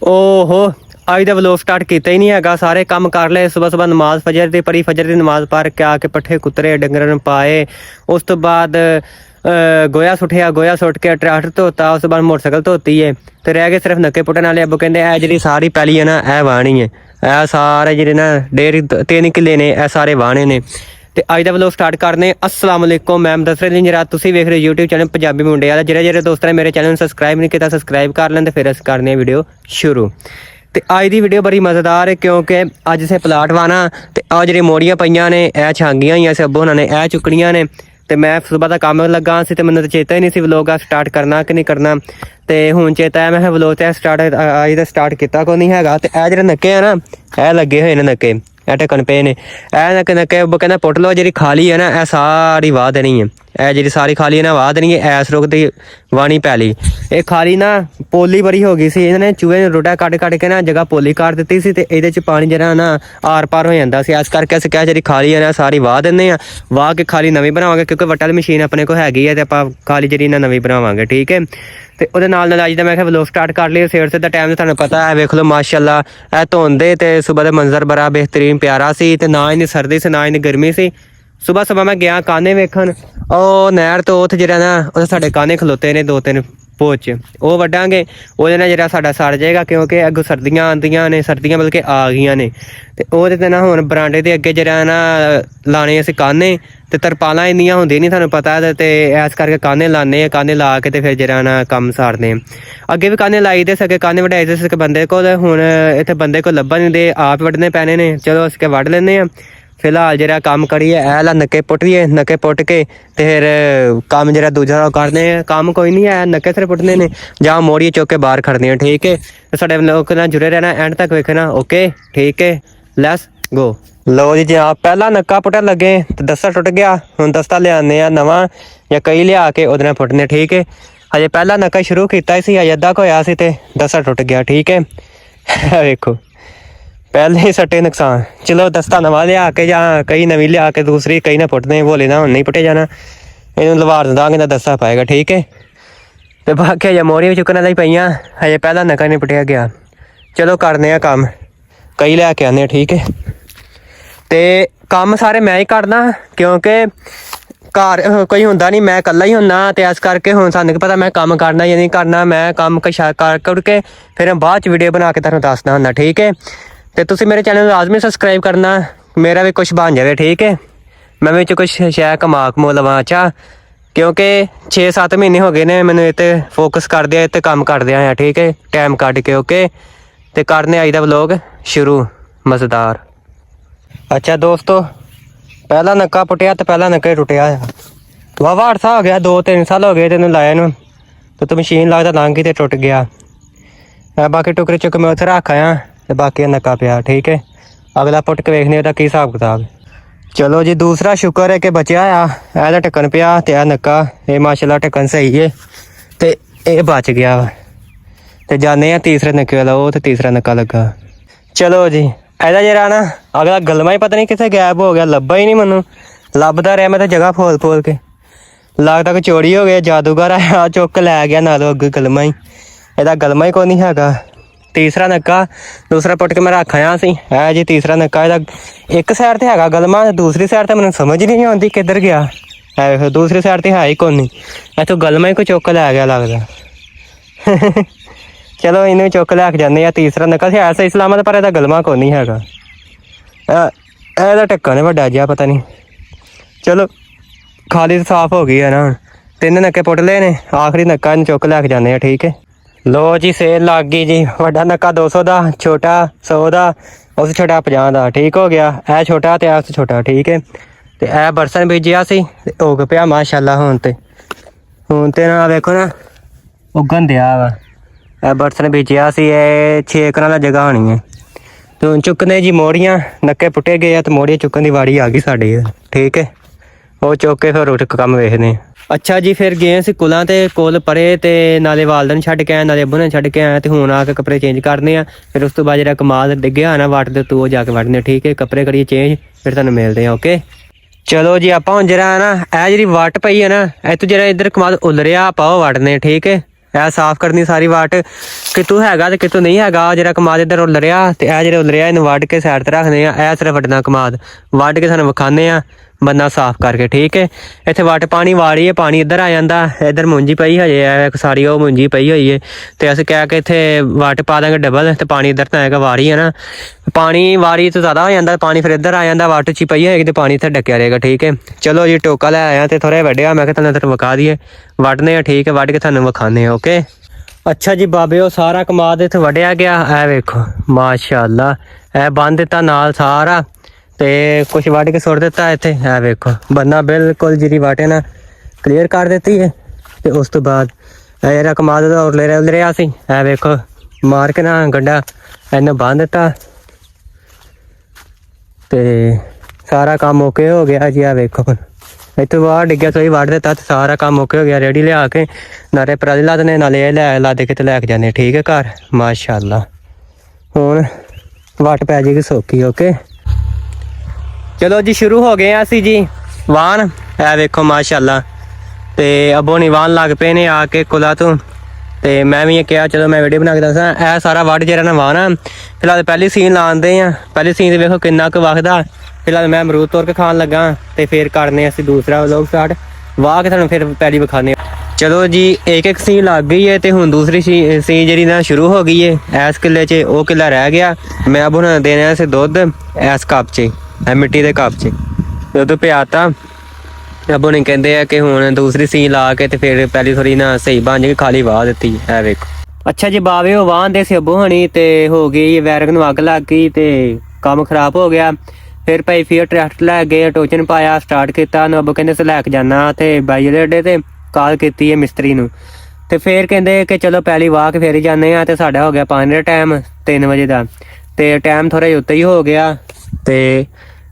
ओहो अज का vlog start किया ही नहीं है। सारे काम कर ले, सुबह सुबह नमाज फजर की पढ़ी, फजर की नमाज पढ़ के आके पट्ठे कुतरे डंगर नूं पाए। उस तो बाद गोया सुटिया, गोया सुट के ट्रैक्टर धोता। उस तो बाद मोटरसाइकिल धोती है तो रह गए सिर्फ नक्के पुट्टन वाले। अबू कहते ए जी सारी पैली है ना ए वाहनी है, ए सारे जे ना 1.5-3 किले ने ए सारे वाहने ने। तो अज का व्लॉग स्टार्ट करने। अस्सलाम वालेकुम, मैं दसर जी रात तुम वेख रहे यूट्यूब चैनल पंजाबी मुंडे वाला। ਜਿਹੜੇ दोस्तों ने मेरे चैनल में सबसक्राइब नहीं किया सबसक्राइब कर लें। तो फिर अस करने वीडियो शुरू। तो अज की वीडियो बड़ी मज़ेदार है क्योंकि अज से प्लाट वाना तो आ जी मोड़ियाँ पईयां ने ए छांगियां हुई से अब्बू उन्होंने ए चुकनियां ने। तो मैं सुबह का काम लगा सी तो मैंने तो चेता ही नहीं सी व्लॉग स्टार्ट करना कि नहीं करना। तो हुण चेता है मैं व्लॉग तो स्टार्ट अज तो स्टार्ट किया को नहीं है। तो ए जो नक्के है ना ए लगे हुए ने नक्के ए ढकन पे ने ए नक्के नक्के कहना पुट लो। जी खाली है ना ए सारी वाह देनी है, ए जी सारी खाली है ना वाह देनी है। ऐस रुक दी वाणी पैली ये खाली ना पोली बड़ी हो गई सी। इन्होंने चूहे ने रोटा कट के ना जगह पोली काट दी सी। ते इहदे च पानी जरा ना आर पार हो जाता सी। इस करके अस क्या जी खाली है ना सारी वाह देने आ, वाह के खाली नवीं बनावांगे क्योंकि वट्टा दी मशीन अपने को हैगी है। तो आपां खाली जी ना नवीं बनावांगे, ठीक है। तो उहदे नाल नाल अज दा मैं व्लॉग स्टार्ट कर लिया। सवेर से टाइम तो तुहानूं पता है, वेख लो माशाअल्लाह ए धुंद ते सुबह का मंजर बड़ा बेहतरीन प्यारा सी। ते ना इन्नी सर्दी सी ना इन्नी गर्मी सी। सुबह सुबह मैं गया काने वेखन, ਉਹ ਨਹਿਰ ਤੋਂ ਉੱਥੇ ਜਿਹੜਾ ਨਾ ਉਹ ਸਾਡੇ ਕਾਨੇ ਖਲੋਤੇ ਨੇ 2-3 ਪੋਚ ਉਹ ਵੱਢਾਂਗੇ। ਉਹਦੇ ਨਾਲ ਜਿਹੜਾ ਸਾਡਾ ਸੜ ਜਾਏਗਾ ਕਿਉਂਕਿ ਅੱਗੋਂ ਸਰਦੀਆਂ ਆਉਂਦੀਆਂ ਨੇ, ਸਰਦੀਆਂ ਬਲਕਿ ਆ ਗਈਆਂ ਨੇ। ਤੇ ਉਹਦੇ ਤੇ ਨਾ ਹੁਣ ਬਰਾਂਡੇ ਦੇ ਅੱਗੇ ਜਿਹੜਾ ਨਾ ਲਾਣੇ ਅਸੀਂ ਕਾਨੇ ਤੇ ਤਰਪਾਲਾਂ ਇੰਨੀਆਂ ਹੁੰਦੀਆਂ ਨਹੀਂ ਤੁਹਾਨੂੰ ਪਤਾ। ਤੇ ਇਸ ਕਰਕੇ ਕਾਨੇ ਲਾਣੇ ਆ, ਕਾਨੇ ਲਾ ਕੇ ਤੇ ਫਿਰ ਜਿਹੜਾ ਨਾ ਕੰਮ ਸਾਰਦੇ ਆ। ਅੱਗੇ ਵੀ ਕਾਨੇ ਲਾਈ ਦੇ ਸਕੇ, ਕਾਨੇ ਵਢਾਈ ਦੇ ਸਕੇ ਬੰਦੇ ਕੋਲ। ਹੁਣ ਇੱਥੇ ਬੰਦੇ ਕੋਲ ਲੱਭਣ ਨਹੀਂ ਦੇ, ਆਪ ਵੱਢਣੇ ਪੈਣੇ ਨੇ। ਚਲੋ ਅਸੀਂ ਵੱਢ ਲੈਂਦੇ ਆ। फिलहाल जरा काम करिए ए ला नक्के पुटिए, नक्के पुट के तो फिर काम जरा दूजा करने। काम कोई नहीं है, नक्के सिर पुटने ने जहाँ मोड़िए चौक के बाहर खड़ने हैं, ठीक है। तो साढ़े लोग ना जुड़े रहना एंड तक वेखना, ओके ठीक है। Let's go. लो जी जी हाँ पहला नक्का पुटन लगे तो दस्ता टुट गया। हुण दस्ता लियाने नवा या कई लिया के उहदे नाल पुटने, ठीक है। हजे पहला नक्का शुरू किया सी, हजे अद्धा क होया सी ते दस्ता टुट गया, ठीक है। वेखो पहले ही सट्टे नुकसान। चलो दस्ता नवा लिया के या कई नवी लिया के दूसरी कई ना पुटने बोले ना नहीं पुटे जाना। इन्हूं लवार दांगे तो दस्ता पाएगा, ठीक है। तो बाकी हजे मोड़ियां भी चुकने लगी पईयां, हजे पहला नक्का नहीं पुटिया गया। चलो करने आ काम, कई लैके आने, ठीक है। तो काम सारे मैं ही करना क्योंकि घर कोई हुंदा नहीं, मैं कल्ला ही हुंदा। तो इस करके हुण सानूं पता मैं काम करना या नहीं करना। मैं काम कर के फिर बाद च वीडियो बना के तुहानूं दसदा हुंदा, ठीक है। तो तुसीं मेरे चैनल लाजमी सबसक्राइब करना, मेरा भी कुछ बन जाए, ठीक है। मैं भी कुछ शै कमा कमो लवां। अच्छा क्योंकि 6-7 महीने हो गए ने मैनूं इत्ते फोकस करदे इत्ते काम करदे आया, ठीक है। टाइम कढ के ओके। तो करने अज दा व्लॉग शुरू मज़ेदार। अच्छा दोस्तों पहला नक्का पुटिया तो पहला नक्का ही टुटिया। वाह अरसा हो गया, 2-3 साल हो गए तेनों लाया नूं। तो मशीन लगदा लंघ गई तो टुट गया। बाकी टुकड़े चुक मैं उत्थे रख आया तो बाकी नक्का पिया, ठीक है। अगला पुट के वेखने का की हिसाब किताब। चलो जी दूसरा शुक्र है कि बचा आ एदा ढक्कन पिया तो यह नक्का ये माशाल्लाह ढक्कन सही है तो ये बच गया वा। तो जाने तीसरे नक्के वाला वो तो तीसरा नक्का लगा। चलो जी एदा जरा ना अगला गलमा ही पता नहीं कितने गैप हो गया, लब्भा ही नहीं मैनू। लभदा रहा मैं तो जगह फोल फोल के, लगता कि चोरी हो गया, जादूगर आया चुक लै गया नालों अगे गलमा ही। एदा गलमा ही कोई नहीं हैगा। तीसरा नक्का दूसरा पुट के मैं रख आया सी है जी। तीसरा नक्का एक साइड ते हैगा गलमा, दूसरी साइड ते मैनूं समझ नहीं आती किधर गया है। दूसरी साइड ते है ही कोई नहीं, इत्थों गलमा ही कोई चुक लै गया लगदा। चलो इन्हूं चुक लैके जाने आ। तीसरा नक्का है सही सलामत पर इहदा गलमा कोई नहीं हैगा। इहदा ढक्कन वड्डा जिहा पता नहीं। चलो खाली साफ हो गई है ना। 3 नक्के पुट ले ने, आखिरी नक्का इन्हूं चुक लैके जाने आ, ठीक है। लो जी सेल लग गई जी। वड्डा नक्का 200 का, छोटा 100 का, उस छोटा 50 का, ठीक हो गया। ए छोटा तो उस छोटा, ठीक है। तो यह बरसन बीजिया सी उग पिया माशाल्लाह। हुण ते ना वेखो ना उगन दिया वा। यह बरसन बीजिया सी, 6 कनाल जगह होनी है। तो हुण चुकने जी मोड़ियाँ, नक्के पुटे गए तो मोड़ियाँ चुकन की वाड़ी आ गई साड़ी, ठीक है। वो चुक के फिर उठ कम वेखने। अच्छा जी फिर गए सी कुलों ते कोल परे ते नाले वालदन छड्ड के आए, नाले अब्बू ने छड्ड के आए। तो हुण आके कपड़े चेंज करने आ। फिर उस तो बाद जरा कमाल डिग्गया ना वाट दे तू जाके वढ़ने, ठीक है। कपड़े करिए चेंज फिर तुहानूं मिलदे आ, ओके। चलो जी आपां हुण जरा ना ए जिहड़ी वट पई है ना इत्थों जरा इधर कमाल उलरिया आपां ओह वढ़ने, ठीक है। ਇਹ ਸਾਫ਼ ਕਰਨੀ ਸਾਰੀ ਵਾਟ, ਕਿਤੋਂ ਹੈਗਾ ਤੇ ਕਿਤੋਂ ਨਹੀਂ ਹੈਗਾ। ਜਿਹੜਾ ਕਮਾਦ ਇੱਧਰ ਉੱਲ ਰਿਹਾ ਤੇ ਇਹ ਜਿਹੜੇ ਉੱਲ ਰਿਹਾ ਇਹਨੂੰ ਵੱਢ ਕੇ ਸਾਈਡ ਤੇ ਰੱਖਦੇ ਆ। ਇਹ ਸਿਰਫ ਵੱਢਣਾ ਕਮਾਦ ਵੱਢ ਕੇ ਸਾਨੂੰ ਵਿਖਾਉਂਦੇ ਆ ਬੰਨਾ ਸਾਫ਼ ਕਰਕੇ, ਠੀਕ ਹੈ। ਇੱਥੇ ਵੱਟ ਪਾਣੀ ਵਾਲੀ ਹੈ, ਪਾਣੀ ਇੱਧਰ ਆ ਜਾਂਦਾ, ਇੱਧਰ ਮੁੰਜੀ ਪਈ ਹਜੇ ਹੈ ਇੱਕ ਸਾਰੀ, ਉਹ ਮੁੰਜੀ ਪਈ ਹੋਈ ਹੈ ਤੇ ਅਸੀਂ ਕਹਿ ਕੇ ਇੱਥੇ ਵੱਟ ਪਾ ਦਾਂਗੇ ਡਬਲ ਤੇ ਪਾਣੀ ਇੱਧਰ ਤਾਂ ਆਏਗਾ। ਵਾਰੀ ਹੈ ਨਾ, ਪਾਣੀ ਵਾਰੀ ਤੋਂ ਜ਼ਿਆਦਾ ਹੋ ਜਾਂਦਾ ਪਾਣੀ, ਫਿਰ ਇੱਧਰ ਆ ਜਾਂਦਾ, ਵੱਟ 'ਚ ਪਈ ਹੋਏਗੀ ਤੇ ਪਾਣੀ ਇੱਥੇ ਡੱਕਿਆ ਰਹੇਗਾ, ਠੀਕ ਹੈ। ਚਲੋ ਜੀ ਟੋਕਾ ਲੈ ਆਇਆ ਤੇ ਥੋੜ੍ਹਾ ਵੱਢਿਆ, ਮੈਂ ਕਿਹਾ ਤੁਹਾਨੂੰ ਇੱਧਰ ਵਿਖਾ ਦਈਏ, ਵੱਢਨੇ ਆ, ਠੀਕ ਹੈ, ਵੱਢ ਕੇ ਤੁਹਾਨੂੰ ਵਿਖਾਉਂਦੇ ਆ, ਓਕੇ। ਅੱਛਾ ਜੀ ਬਾਬੇ, ਉਹ ਸਾਰਾ ਕਮਾਦ ਇੱਥੇ ਵੱਢਿਆ ਗਿਆ, ਇਹ ਵੇਖੋ ਮਾਸ਼ਾਅੱਲਾ, ਇਹ ਬੰਨ ਦਿੱਤਾ ਨਾਲ ਸਾਰਾ ਤੇ ਕੁਛ ਵੱਢ ਕੇ ਸੁੱਟ ਦਿੱਤਾ ਇੱਥੇ। ਇਹ ਵੇਖੋ ਬੰਨਾ ਬਿਲਕੁਲ ਜਿਹੜੀ ਵਾਟੇ ਨਾ ਕਲੀਅਰ ਕਰ ਦਿੱਤੀ ਹੈ ਤੇ ਉਸ ਤੋਂ ਬਾਅਦ ਇਹ ਜਿਹੜਾ ਕਮਾਦ ਦਾ ਉਰਲੇ ਰਿਹਾ ਸੀ, ਇਹ ਵੇਖੋ ਮਾਰ ਕੇ ਨਾ ਗੰਡਾ ਇਹਨੂੰ ਬੰਨ ਦਿੱਤਾ ਤੇ ਸਾਰਾ ਕੰਮ ਓਕੇ ਹੋ ਗਿਆ ਜੀ। ਇਹ ਵੇਖੋ ਇੱਥੇ ਬਾਹਰ ਡਿੱਗਿਆ ਤੋਂ ਹੀ ਵੱਢ ਦਿੱਤਾ ਤੇ ਸਾਰਾ ਕੰਮ ਓਕੇ ਹੋ ਗਿਆ। ਰੇੜੀ ਲਿਆ ਕੇ ਨਾਲੇ ਪਰਾਲੀ ਲਾ ਦਿੰਦੇ, ਨਾਲੇ ਇਹ ਲੱਦ ਕੇ ਤੇ ਲੈ ਕੇ ਜਾਂਦੇ, ਠੀਕ ਹੈ ਘਰ। ਮਾਸ਼ਾਅੱਲਾ ਹੁਣ ਵੱਟ ਪੈ ਜਾਏਗੀ ਸੌਖੀ, ਓਕੇ। ਚਲੋ ਜੀ ਸ਼ੁਰੂ ਹੋ ਗਏ ਆ ਅਸੀਂ ਜੀ ਵਾਹਨ। ਇਹ ਵੇਖੋ ਮਾਸ਼ਾਅੱਲਾ ਤੇ ਅੱਬੋ ਨੀ ਵਾਹਨ ਲੱਗ ਪਏ ਨੇ ਆ ਕੇ ਕੁਲਾ ਤੋਂ, ਤੇ ਮੈਂ ਵੀ ਇਹ ਕਿਹਾ ਚਲੋ ਮੈਂ ਵੀਡੀਓ ਬਣਾ ਕੇ ਦੱਸਾਂ। ਇਹ ਸਾਰਾ ਵੱਢ ਜਿਹੜਾ ਨਾ ਵਾਹਨ ਆ, ਫਿਲਹਾਲ ਪਹਿਲੀ ਸੀਨ ਲਾਉਂਦੇ ਆ। ਪਹਿਲੀ ਸੀਨ ਤੇ ਵੇਖੋ ਕਿੰਨਾ ਕੁ ਵਖਦਾ। ਫਿਲਹਾਲ ਮੈਂ ਅਮਰੂਦ ਤੋੜ ਕੇ ਖਾਣ ਲੱਗਾ ਤੇ ਫਿਰ ਕਰਨੇ ਅਸੀਂ ਦੂਸਰਾ ਵਲੋਗ ਸਟਾਰਟ, ਵਾਹ ਕੇ ਤੁਹਾਨੂੰ ਫਿਰ ਪਹਿਲੀ ਵਿਖਾਉਂਦੇ। ਚਲੋ ਜੀ ਇੱਕ ਸੀਨ ਲੱਗ ਗਈ ਹੈ ਤੇ ਹੁਣ ਦੂਸਰੀ ਸੀਨ ਜਿਹੜੀ ਨਾ ਸ਼ੁਰੂ ਹੋ ਗਈ ਹੈ। ਇਸ ਕਿੱਲੇ 'ਚ ਉਹ ਕਿੱਲਾ ਰਹਿ ਗਿਆ, ਮੈਂ ਅੱਬੂ ਨੂੰ ਦੇਣਾ ਸੀ ਦੁੱਧ ਇਸ ਕੱਪ 'ਚ, ਮਿੱਟੀ ਦੇ ਕੱਪ 'ਚ ਦੁੱਧ ਪਿਆਤਾ। ਅੱਬੂ ਨੇ ਕਹਿੰਦੇ ਆ ਕਿ ਹੁਣ ਦੂਸਰੀ ਸੀਨ ਲਾ ਕੇ ਤੇ ਫਿਰ ਪਹਿਲੀ ਥੋੜੀ ਨਾ ਸਹੀ ਬਣ ਜਾਏਗੀ, ਖਾਲੀ ਵਾਹ ਦਿੱਤੀ, ਇਹ ਵੇਖੋ। ਅੱਛਾ ਜੀ ਬਾਵੇ ਉਹ ਵਾਹਦੇ ਸੀ ਅੱਬੂ ਹਣੀ ਤੇ ਹੋ ਗਈ ਵੈਰਗ ਨੂੰ ਅੱਗ ਲੱਗ ਗਈ ਤੇ ਕੰਮ ਖਰਾਬ ਹੋ ਗਿਆ। ਫਿਰ ਭਾਈ ਫਿਰ ਟਰੈਕਟਰ ਲੈ ਗਏ, ਟੋਚਨ ਪਾਇਆ, ਸਟਾਰਟ ਕੀਤਾ। ਉਹਨੂੰ ਅੱਬੂ ਕਹਿੰਦੇ ਸੀ ਲੈ ਕੇ ਜਾਣਾ ਤੇ ਬਾਈ ਦੇ ਅੱਡੇ ਤੇ ਕਾਲ ਕੀਤੀ ਹੈ ਮਿਸਤਰੀ ਨੂੰ ਤੇ ਫਿਰ ਕਹਿੰਦੇ ਕਿ ਚਲੋ ਪਹਿਲੀ ਵਾਹ ਕੇ ਫਿਰ ਹੀ ਜਾਂਦੇ ਆ। ਤੇ ਸਾਡਾ ਹੋ ਗਿਆ 5 ਦਾ ਟਾਈਮ 3 ਵਜੇ ਦਾ, ਤੇ ਟਾਈਮ ਥੋੜਾ ਜਿਹਾ ਉੱਤੇ ਹੀ ਹੋ ਗਿਆ ਤੇ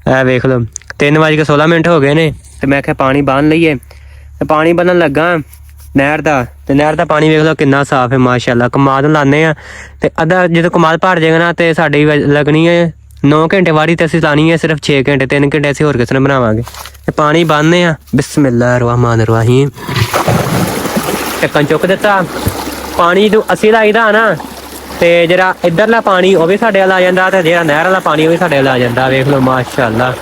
ਇਹ ਵੇਖ ਲਓ 3:16 ਹੋ ਗਏ ਨੇ। ਤੇ ਮੈਂ ਕਿਹਾ ਪਾਣੀ ਬੰਨ ਲਈਏ ਤੇ ਪਾਣੀ ਬੰਨਣ ਲੱਗਾ ਨਹਿਰ ਦਾ, ਤੇ ਨਹਿਰ ਦਾ ਪਾਣੀ ਵੇਖ ਲਓ ਕਿੰਨਾ ਸਾਫ਼ ਹੈ ਮਾਸ਼ਾਅੱਲਾ। ਕਮਾਦ ਲਾਉਂਦੇ ਆ ਤੇ ਅੱਧਾ ਜਦੋਂ ਕਮਾਦ ਭਰ ਜਾਏਗਾ ਨਾ ਤੇ ਸਾਡੀ ਲੱਗਣੀ ਹੈ 9 ਘੰਟੇ ਵਾਰੀ, ਤੇ ਅਸੀਂ ਲਾਣੀ ਹੈ ਸਿਰਫ 6 ਘੰਟੇ, 3 ਘੰਟੇ ਅਸੀਂ ਹੋਰ ਕਿਸੇ ਨੂੰ ਬਣਾਵਾਂਗੇ। ਤੇ ਪਾਣੀ ਬੰਨ੍ਹਦੇ ਆ, ਬਿਸਮਿल्लाह रहमान रहीम। ਢੱਕਣ ਚੁੱਕ ਦਿੱਤਾ। ਪਾਣੀ ਜੋ ਅਸੀਂ ਲਾਈਦਾ ਨਾ ਤੇ ਜਿਹੜਾ ਇੱਧਰਲਾ ਪਾਣੀ ਉਹ ਵੀ ਸਾਡੇ ਵੱਲ ਆ ਜਾਂਦਾ ਤੇ ਜਿਹੜਾ ਨਹਿਰ ਵਾਲਾ ਪਾਣੀ ਉਹ ਵੀ ਸਾਡੇ ਵੱਲ ਆ ਜਾਂਦਾ। ਵੇਖ ਲਓ ਮਾਸ਼ਾਅੱਲਾ,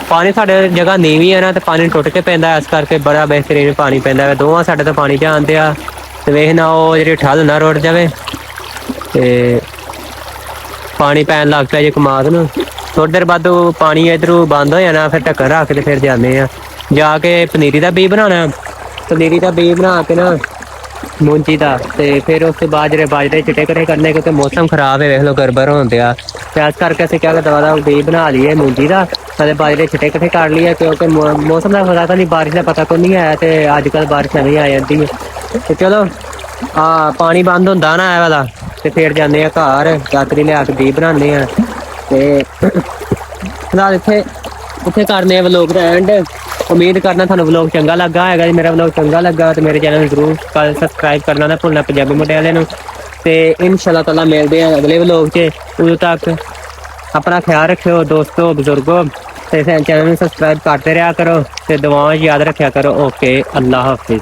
ਪਾਣੀ ਸਾਡੇ ਜਗ੍ਹਾ ਨੀਵੀਂ ਹੈ ਨਾ ਤੇ ਪਾਣੀ ਟੁੱਟ ਕੇ ਪੈਂਦਾ, ਇਸ ਕਰਕੇ ਬੜਾ ਬਿਹਤਰੀਨ ਪਾਣੀ ਪੈਂਦਾ ਹੈ। ਦੋਵਾਂ ਸਾਡੇ ਤੋਂ ਪਾਣੀ ਜਾਂਦੇ ਆ ਤੇ ਵੇਖ ਨਾ ਉਹ ਜਿਹੜੀ ਠੱਲ ਨਾ ਰੁੜ ਜਾਵੇ। ਤੇ ਪਾਣੀ ਪੈਣ ਲੱਗ ਪਿਆ ਜੇ ਕਮਾਦ ਨੂੰ। ਥੋੜੀ ਦੇਰ ਬਾਅਦ ਪਾਣੀ ਇੱਧਰੋਂ ਬੰਦ ਹੋ ਜਾਣਾ, ਫਿਰ ਢੱਕਣ ਰੱਖ ਕੇ ਤੇ ਫਿਰ ਜਾਂਦੇ ਆ ਜਾ ਕੇ ਪਨੀਰੀ ਦਾ ਬੀਜ ਬਣਾਉਣਾ। ਪਨੀਰੀ ਦਾ ਬੀਜ ਬਣਾ ਕੇ ਨਾ ਮੂੰਜੀ ਦਾ, ਤੇ ਫਿਰ ਉਸ ਤੋਂ ਬਾਅਦ ਜਿਹੜੇ ਬਾਜਰੇ ਚਿੱਟੇ ਇਕੱਠੇ ਕਰਨੇ ਕਿਉਂਕਿ ਮੌਸਮ ਖਰਾਬ ਹੈ, ਵੇਖ ਲਓ ਗੜਬੜ ਹੋਣ ਦਿਆ। ਤੇ ਇਸ ਕਰਕੇ ਅਸੀਂ ਕਿਹਾ ਦਵਾ ਦਾ ਬੀਜ ਬਣਾ ਲਈਏ ਮੂੰਜੀ ਦਾ, ਅਤੇ ਬਾਜਰੇ ਚਿੱਟੇ ਇਕੱਠੇ ਕਰ ਲਈਏ ਕਿਉਂਕਿ ਮੌਸਮ ਦਾ ਪਤਾ ਤਾਂ ਨਹੀਂ, ਬਾਰਿਸ਼ ਦਾ ਪਤਾ ਕੋਈ ਨਹੀਂ ਹੈ ਤੇ ਅੱਜ ਕੱਲ੍ਹ ਬਾਰਿਸ਼ ਨਹੀਂ ਆ ਜਾਂਦੀ ਹੈ। ਤੇ ਚਲੋ ਪਾਣੀ ਬੰਦ ਹੁੰਦਾ ਨਾ ਇਹ ਵਾਲਾ ਤੇ ਫਿਰ ਜਾਂਦੇ ਆ ਘਰ, ਦਾਤਰੀ ਲਿਆ ਕੇ ਬੀਜ ਬਣਾਉਂਦੇ ਆ। ਤੇ ਫਿਲਹਾਲ ਉੱਥੇ ਕਰਨੇ ਆ ਵਲੋਗ ਦਾ ਐਂਡ। ਉਮੀਦ ਕਰਨਾ ਤੁਹਾਨੂੰ ਵਲੋਗ ਚੰਗਾ ਲੱਗਾ ਹੈਗਾ। ਜੇ ਮੇਰਾ ਵਲੋਗ ਚੰਗਾ ਲੱਗਾ ਤੇ ਮੇਰੇ ਚੈਨਲ ਨੂੰ ਜ਼ਰੂਰ ਸਬਸਕ੍ਰਾਈਬ ਕਰਨਾ ਨਾ ਭੁੱਲਣਾ, ਪੰਜਾਬੀ ਮੁੰਡੇ ਵਾਲਿਆਂ ਨੂੰ। ਤੇ ਇਨਸ਼ਾਅੱਲਾ ਤਾਲਾ ਮਿਲਦੇ ਆ ਅਗਲੇ ਵਲੋਗ 'ਚ। ਉਦੋਂ ਤੱਕ ਆਪਣਾ ਖਿਆਲ ਰੱਖਿਓ ਦੋਸਤੋ, ਬਜ਼ੁਰਗੋ, ਤੇ ਚੈਨਲ ਨੂੰ ਸਬਸਕ੍ਰਾਈਬ ਕਰਦੇ ਰਿਹਾ ਕਰੋ ਤੇ ਦੁਆਵਾਂ ਯਾਦ ਰੱਖਿਆ ਕਰੋ। ਓਕੇ, ਅੱਲਾ ਹਾਫਿਜ਼।